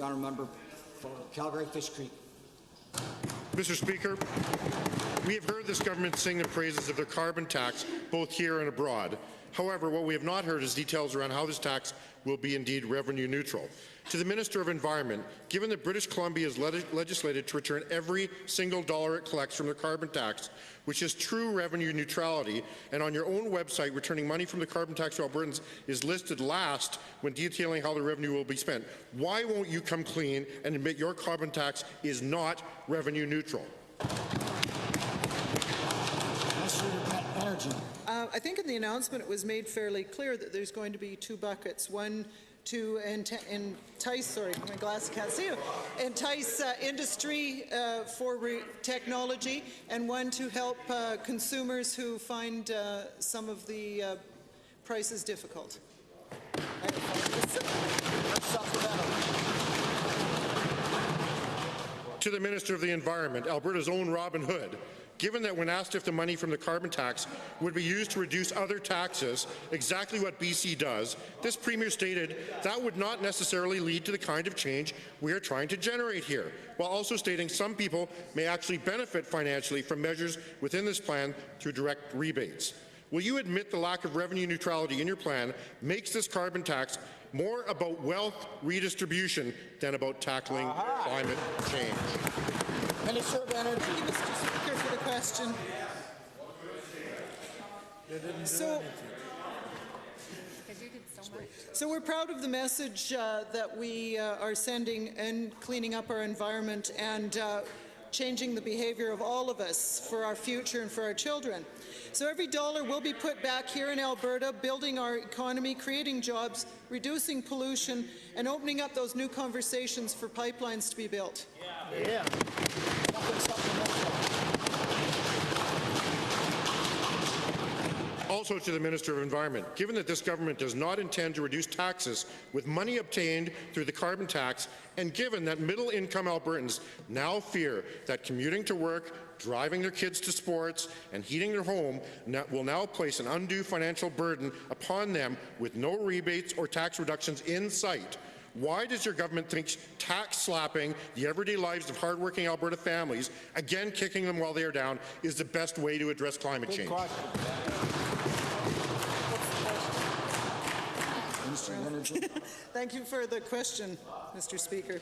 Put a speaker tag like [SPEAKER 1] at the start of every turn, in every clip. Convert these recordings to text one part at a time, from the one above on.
[SPEAKER 1] The honourable member for Calgary Fish Creek.
[SPEAKER 2] Mr. Speaker, we have heard this government sing the praises of their carbon tax both here and abroad. However, what we have not heard is details around how this tax will be indeed revenue neutral. To the Minister of Environment, given that British Columbia is legislated to return every single dollar it collects from the carbon tax, which is true revenue neutrality, and on your own website, returning money from the carbon tax to Albertans is listed last when detailing how the revenue will be spent, why won't you come clean and admit your carbon tax is not revenue neutral?
[SPEAKER 3] I think in the announcement it was made fairly clear that there's going to be two buckets. One to entice, sorry, my glasses can't see you, entice industry for technology, and one to help consumers who find some of the prices difficult.
[SPEAKER 2] To the Minister of the Environment, Alberta's own Robin Hood, given that when asked if the money from the carbon tax would be used to reduce other taxes, exactly what BC does, this Premier stated that would not necessarily lead to the kind of change we are trying to generate here, while also stating some people may actually benefit financially from measures within this plan through direct rebates. Will you admit the lack of revenue neutrality in your plan makes this carbon tax more about wealth redistribution than about tackling climate change?
[SPEAKER 1] Minister of Energy.
[SPEAKER 3] Thank you, Mr. Speaker, for the question. So we're proud of the message that we are sending in cleaning up our environment and changing the behaviour of all of us for our future and for our children. So every dollar will be put back here in Alberta, building our economy, creating jobs, reducing pollution, and opening up those new conversations for pipelines to be built.
[SPEAKER 1] Yeah.
[SPEAKER 2] Also to the Minister of Environment, given that this government does not intend to reduce taxes with money obtained through the carbon tax, and given that middle-income Albertans now fear that commuting to work, driving their kids to sports, and heating their home will now place an undue financial burden upon them with no rebates or tax reductions in sight, why does your government think tax slapping the everyday lives of hardworking Alberta families, again kicking them while they are down, is the best way to address climate change?
[SPEAKER 3] Thank you for the question, Mr. Speaker.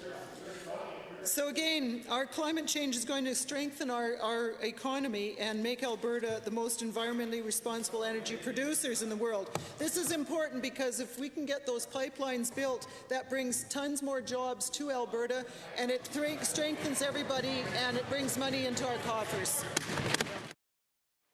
[SPEAKER 3] So again, our climate change is going to strengthen our economy and make Alberta the most environmentally responsible energy producers in the world. This is important because if we can get those pipelines built, that brings tons more jobs to Alberta, and it strengthens everybody, and it brings money into our coffers.